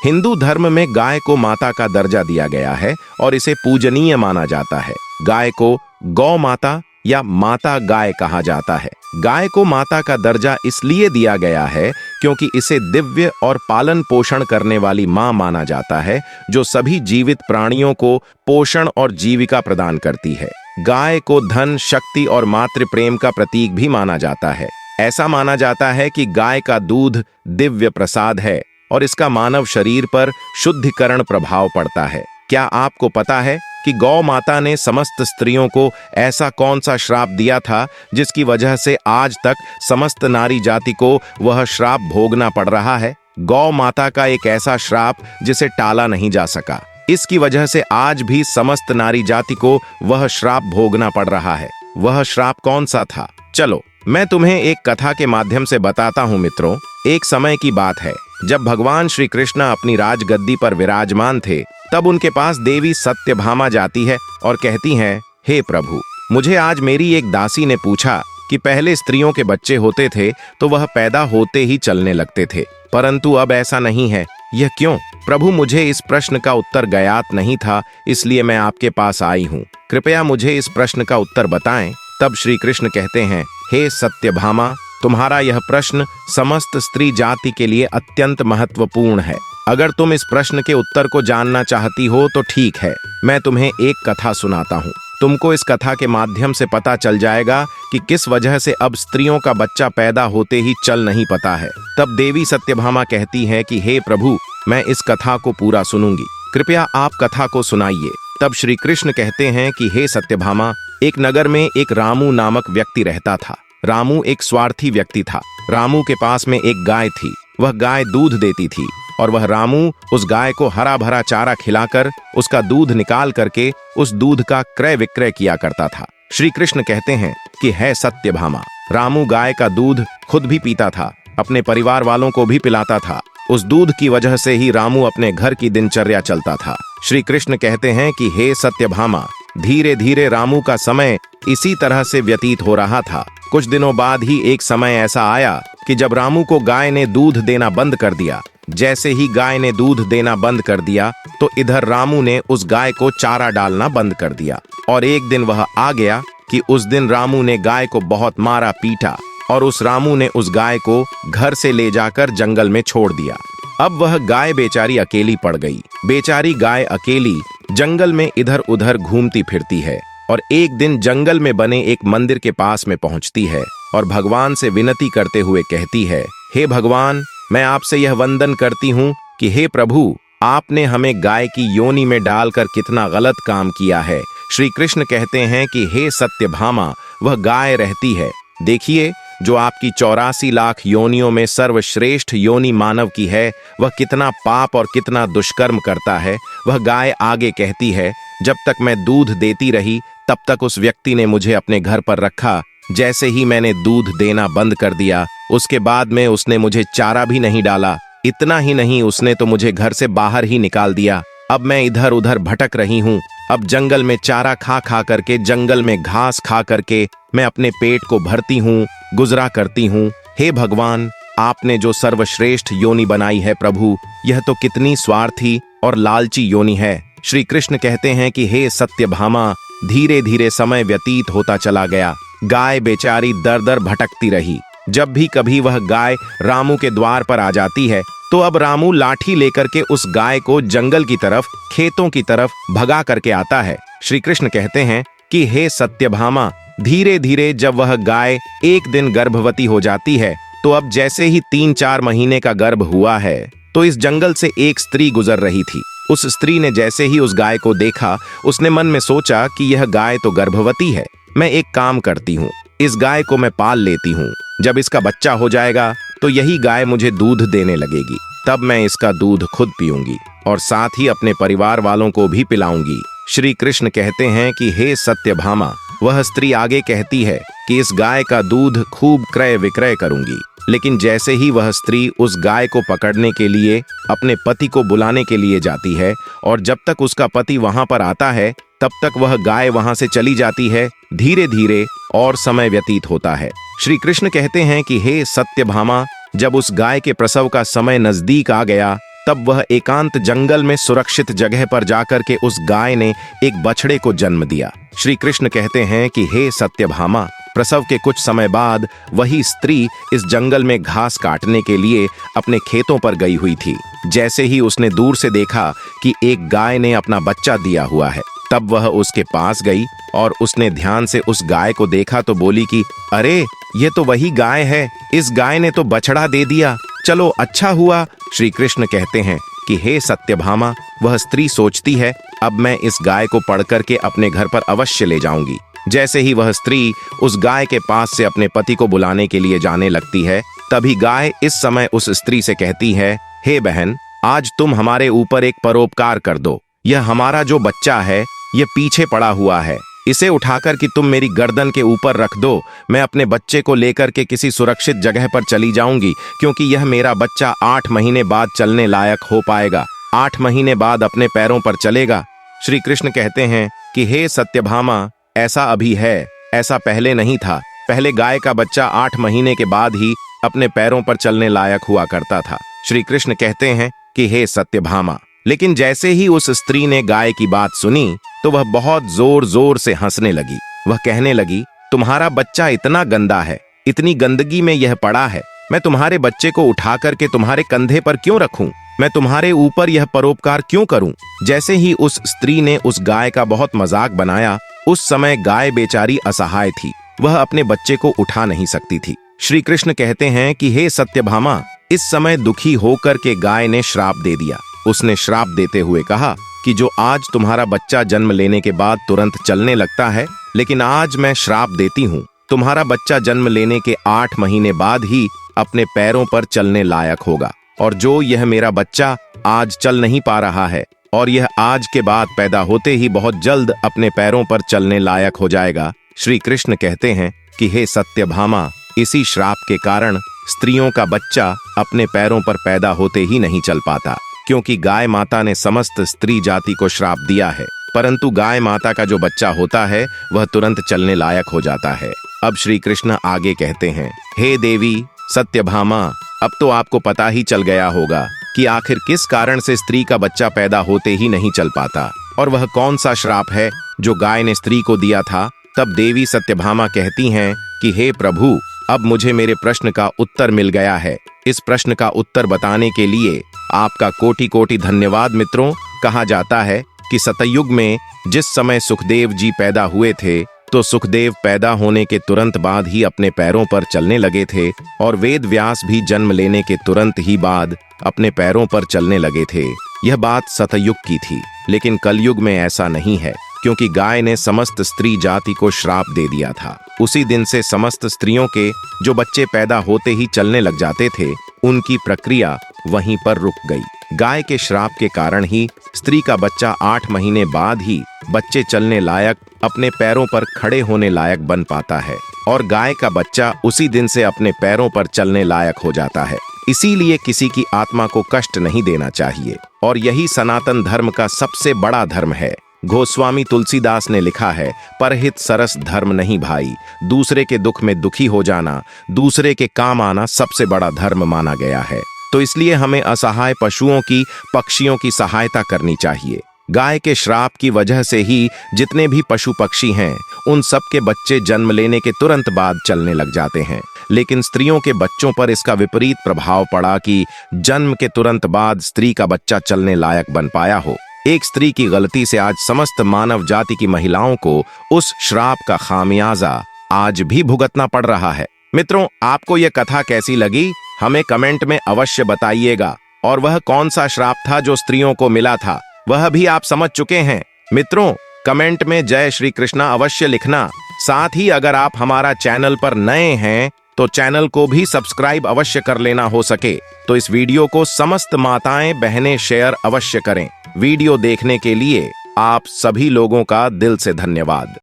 हिंदू धर्म में गाय को माता का दर्जा दिया गया है और इसे पूजनीय माना जाता है। गाय को गौ माता या माता गाय कहा जाता है। गाय को माता का दर्जा इसलिए दिया गया है क्योंकि इसे दिव्य और पालन पोषण करने वाली मां माना जाता है, जो सभी जीवित प्राणियों को पोषण और जीविका प्रदान करती है। गाय को धन, शक्ति और मातृ प्रेम का प्रतीक भी माना जाता है। ऐसा माना जाता है कि गाय का दूध दिव्य प्रसाद है और इसका मानव शरीर पर शुद्धिकरण प्रभाव पड़ता है। क्या आपको पता है कि गौ माता ने समस्त स्त्रियों को ऐसा कौन सा श्राप दिया था जिसकी वजह से आज तक समस्त नारी जाति को वह श्राप भोगना पड़ रहा है? गौ माता का एक ऐसा श्राप जिसे टाला नहीं जा सका। इसकी वजह से आज भी समस्त नारी जाति को वह श्राप भोगना पड़ रहा है। वह श्राप कौन सा था? चलो मैं तुम्हें एक कथा के माध्यम से बताता हूँ मित्रों। एक समय की बात है जब भगवान श्री कृष्ण अपनी राजगद्दी पर विराजमान थे, तब उनके पास देवी सत्यभामा जाती है और कहती हैं, हे प्रभु, मुझे आज मेरी एक दासी ने पूछा कि पहले स्त्रियों के बच्चे होते थे तो वह पैदा होते ही चलने लगते थे, परंतु अब ऐसा नहीं है। यह क्यों? प्रभु, मुझे इस प्रश्न का उत्तर ज्ञात नहीं था, इसलिए मैं आपके पास आई हूँ। कृपया मुझे इस प्रश्न का उत्तर बताएं। तब श्री कृष्ण कहते हैं, हे सत्यभामा, तुम्हारा यह प्रश्न समस्त स्त्री जाति के लिए अत्यंत महत्वपूर्ण है। अगर तुम इस प्रश्न के उत्तर को जानना चाहती हो तो ठीक है, मैं तुम्हें एक कथा सुनाता हूँ। तुमको इस कथा के माध्यम से पता चल जाएगा कि किस वजह से अब स्त्रियों का बच्चा पैदा होते ही चल नहीं पाता है। तब देवी सत्यभामा कहती है कि हे प्रभु, मैं इस कथा को पूरा सुनूंगी, कृपया आप कथा को सुनाइए। तब श्री कृष्ण कहते हैं कि हे सत्यभामा, एक नगर में एक रामू नामक व्यक्ति रहता था। रामू एक स्वार्थी व्यक्ति था। रामू के पास में एक गाय थी। वह गाय दूध देती थी और वह रामू उस गाय को हरा भरा चारा खिलाकर उसका दूध निकाल करके उस दूध का क्रय विक्रय किया करता था। श्री कृष्ण कहते हैं कि है सत्यभामा, रामू गाय का दूध खुद भी पीता था, अपने परिवार वालों को भी पिलाता था। उस दूध की वजह से ही रामू अपने घर की दिनचर्या चलता था। श्री कृष्ण कहते हैं कि हे सत्यभामा, धीरे धीरे रामू का समय इसी तरह से व्यतीत हो रहा था। कुछ दिनों बाद ही एक समय ऐसा आया कि जब रामू को गाय ने दूध देना बंद कर दिया। जैसे ही गाय ने दूध देना बंद कर दिया तो इधर रामू ने उस गाय को चारा डालना बंद कर दिया। और एक दिन वह आ गया कि उस दिन रामू ने गाय को बहुत मारा पीटा और उस रामू ने उस गाय को घर से ले जाकर जंगल में छोड़ दिया। अब वह गाय बेचारी अकेली पड़ गई। बेचारी गाय अकेली जंगल में इधर उधर घूमती फिरती है और एक दिन जंगल में बने एक मंदिर के पास में पहुंचती है और भगवान से विनती करते हुए कहती है, हे भगवान, मैं आपसे यह वंदन करती हूँ कि हे प्रभु, आपने हमें गाय की योनि में डालकर कितना गलत काम किया है। श्री कृष्ण कहते हैं कि हे सत्यभामा, वह गाय रहती है। देखिए, जो आपकी 84 लाख योनियों में सर्वश्रेष्ठ योनि मानव की है, वह कितना पाप और कितना दुष्कर्म करता है। वह गाय आगे कहती है, जब तक मैं दूध देती रही तब तक उस व्यक्ति ने मुझे अपने घर पर रखा। जैसे ही मैंने दूध देना बंद कर दिया, उसके बाद में उसने मुझे चारा भी नहीं डाला। इतना ही नहीं, उसने तो मुझे घर से बाहर ही निकाल दिया। अब मैं इधर उधर भटक रही हूँ। अब जंगल में चारा खा खा करके, जंगल में घास खा करके मैं अपने पेट को भरती हूँ, गुजरा करती हूँ। हे भगवान, आपने जो सर्वश्रेष्ठ योनि बनाई है प्रभु, यह तो कितनी स्वार्थी और लालची योनि है। श्री कृष्ण कहते हैं कि हे सत्यभामा, धीरे धीरे समय व्यतीत होता चला गया। गाय बेचारी दर दर भटकती रही। जब भी कभी वह गाय रामू के द्वार पर आ जाती है तो अब रामू लाठी लेकर के उस गाय को जंगल की तरफ, खेतों की तरफ भगा करके आता है। श्री कृष्ण कहते हैं कि हे सत्यभामा, धीरे धीरे जब वह गाय एक दिन गर्भवती हो जाती है तो अब जैसे ही 3-4 महीने का गर्भ हुआ है तो इस जंगल से एक स्त्री गुजर रही थी। उस स्त्री ने जैसे ही उस गाय को देखा, उसने मन में सोचा कि यह गाय तो गर्भवती है। मैं एक काम करती हूँ, इस गाय को मैं पाल लेती हूँ। जब इसका बच्चा हो जाएगा तो यही गाय मुझे दूध देने लगेगी। तब मैं इसका दूध खुद पीऊंगी और साथ ही अपने परिवार वालों को भी पिलाऊंगी। श्री कृष्ण कहते हैं कि हे सत्यभामा, वह स्त्री आगे कहती है कि इस गाय का दूध खूब क्रय विक्रय करूंगी। लेकिन जैसे ही वह स्त्री उस गाय को पकड़ने के लिए अपने पति को बुलाने के लिए जाती है और जब तक उसका पति वहां पर आता है तब तक वह गाय वहां से चली जाती है। धीरे धीरे और समय व्यतीत होता है। श्री कृष्ण कहते हैं कि हे सत्यभामा, जब उस गाय के प्रसव का समय नजदीक आ गया तब वह एकांत जंगल में सुरक्षित जगह पर जाकर के उस गाय ने एक बछड़े को जन्म दिया। श्री कृष्ण कहते हैं कि हे सत्यभामा, प्रसव के कुछ समय बाद वही स्त्री इस जंगल में घास काटने के लिए अपने खेतों पर गई हुई थी। जैसे ही उसने दूर से देखा कि एक गाय ने अपना बच्चा दिया हुआ है, तब वह उसके पास गई और उसने ध्यान से उस गाय को देखा तो बोली कि अरे, ये तो वही गाय है, इस गाय ने तो बछड़ा दे दिया, चलो अच्छा हुआ। श्री कृष्ण कहते हैं कि हे सत्यभामा, वह स्त्री सोचती है अब मैं इस गाय को पढ़ करके अपने घर पर अवश्य ले जाऊंगी। जैसे ही वह स्त्री उस गाय के पास से अपने पति को बुलाने के लिए जाने लगती है, तभी गाय इस समय उस स्त्री से कहती है, हे बहन, आज तुम हमारे ऊपर एक परोपकार कर दो। यह हमारा जो बच्चा है यह पीछे पड़ा हुआ है, इसे उठाकर कि तुम मेरी गर्दन के ऊपर रख दो। मैं अपने बच्चे को लेकर के किसी सुरक्षित जगह पर चली जाऊंगी, क्योंकि यह मेरा बच्चा 8 महीने बाद चलने लायक हो पाएगा, 8 महीने बाद अपने पैरों पर चलेगा। श्री कृष्ण कहते हैं कि हे सत्यभामा, ऐसा अभी है, ऐसा पहले नहीं था। पहले गाय का बच्चा 8 महीने के बाद ही अपने पैरों पर चलने लायक हुआ करता था। श्री कृष्ण कहते हैं कि हे सत्यभामा, लेकिन जैसे ही उस स्त्री ने गाय की बात सुनी तो वह बहुत जोर जोर से हंसने लगी। वह कहने लगी, तुम्हारा बच्चा इतना गंदा है, इतनी गंदगी में यह पड़ा है, मैं तुम्हारे बच्चे को उठा करके तुम्हारे कंधे पर क्यों रखूं? मैं तुम्हारे ऊपर यह परोपकार क्यों करूं? जैसे ही उस स्त्री ने उस गाय का बहुत मजाक बनाया, उस समय गाय बेचारी असहाय थी, वह अपने बच्चे को उठा नहीं सकती थी। श्री कृष्ण कहते हैं कि हे सत्यभामा, इस समय दुखी होकर के गाय ने श्राप दे दिया। उसने श्राप देते हुए कहा कि जो आज तुम्हारा बच्चा जन्म लेने के बाद तुरंत चलने लगता है, लेकिन आज मैं श्राप देती हूँ, तुम्हारा बच्चा जन्म लेने के 8 महीने बाद ही अपने पैरों पर चलने लायक होगा। और जो यह मेरा बच्चा आज चल नहीं पा रहा है और यह आज के बाद पैदा होते ही बहुत जल्द अपने पैरों पर चलने लायक हो जाएगा। श्री कृष्ण कहते हैं कि हे सत्यभामा, इसी श्राप के कारण स्त्रियों का बच्चा अपने पैरों पर पैदा होते ही नहीं चल पाता, क्योंकि गाय माता ने समस्त स्त्री जाति को श्राप दिया है। परंतु गाय माता का जो बच्चा होता है वह तुरंत चलने लायक हो जाता है। अब श्री कृष्ण आगे कहते हैं, हे देवी सत्यभामा, अब तो आपको पता ही चल गया होगा कि आखिर किस कारण से स्त्री का बच्चा पैदा होते ही नहीं चल पाता और वह कौन सा श्राप है जो गाय ने स्त्री को दिया था। तब देवी सत्यभामा कहती हैं कि हे प्रभु, अब मुझे मेरे प्रश्न का उत्तर मिल गया है। इस प्रश्न का उत्तर बताने के लिए आपका कोटि कोटि धन्यवाद। मित्रों, कहा जाता है कि सतयुग में जिस समय सुखदेव जी पैदा हुए थे, तो सुखदेव पैदा होने के तुरंत बाद ही अपने पैरों पर चलने लगे थे और वेद व्यास भी जन्म लेने के तुरंत ही बाद अपने पैरों पर चलने लगे थे। यह बात सतयुग की थी, लेकिन कलयुग में ऐसा नहीं है, क्योंकि गाय ने समस्त स्त्री जाति को श्राप दे दिया था। उसी दिन से समस्त स्त्रियों के जो बच्चे पैदा होते ही चलने लग जाते थे, उनकी प्रक्रिया वहीं पर रुक गई। गाय के श्राप के कारण ही स्त्री का बच्चा 8 महीने बाद ही बच्चे चलने लायक, अपने पैरों पर खड़े होने लायक बन पाता है और गाय का बच्चा उसी दिन से अपने पैरों पर चलने लायक हो जाता है। इसीलिए किसी की आत्मा को कष्ट नहीं देना चाहिए और यही सनातन धर्म का सबसे बड़ा धर्म है। गोस्वामी तुलसीदास ने लिखा है, परहित सरस धर्म नहीं भाई, दूसरे के दुख में दुखी हो जाना, दूसरे के काम आना सबसे बड़ा धर्म माना गया है। तो इसलिए हमें असहाय पशुओं की, पक्षियों की सहायता करनी चाहिए। गाय के श्राप की वजह से ही जितने भी पशु पक्षी हैं, उन सब के बच्चे जन्म लेने के तुरंत बाद चलने लग जाते हैं। लेकिन स्त्रियों के बच्चों पर इसका विपरीत प्रभाव पड़ा कि जन्म के तुरंत बाद स्त्री का बच्चा चलने लायक बन पाया हो। एक स्त्री की गलती से आज समस्त मानव जाति की महिलाओं को उस श्राप का खामियाजा आज भी भुगतना पड़ रहा है। मित्रों, आपको यह कथा कैसी लगी, हमें कमेंट में अवश्य बताइएगा। और वह कौन सा श्राप था जो स्त्रियों को मिला था, वह भी आप समझ चुके हैं। मित्रों, कमेंट में जय श्री कृष्णा अवश्य लिखना। साथ ही अगर आप हमारा चैनल पर नए हैं तो चैनल को भी सब्सक्राइब अवश्य कर लेना, हो सके तो इस वीडियो को समस्त माताएं बहनें शेयर अवश्य करें। वीडियो देखने के लिए आप सभी लोगों का दिल से धन्यवाद।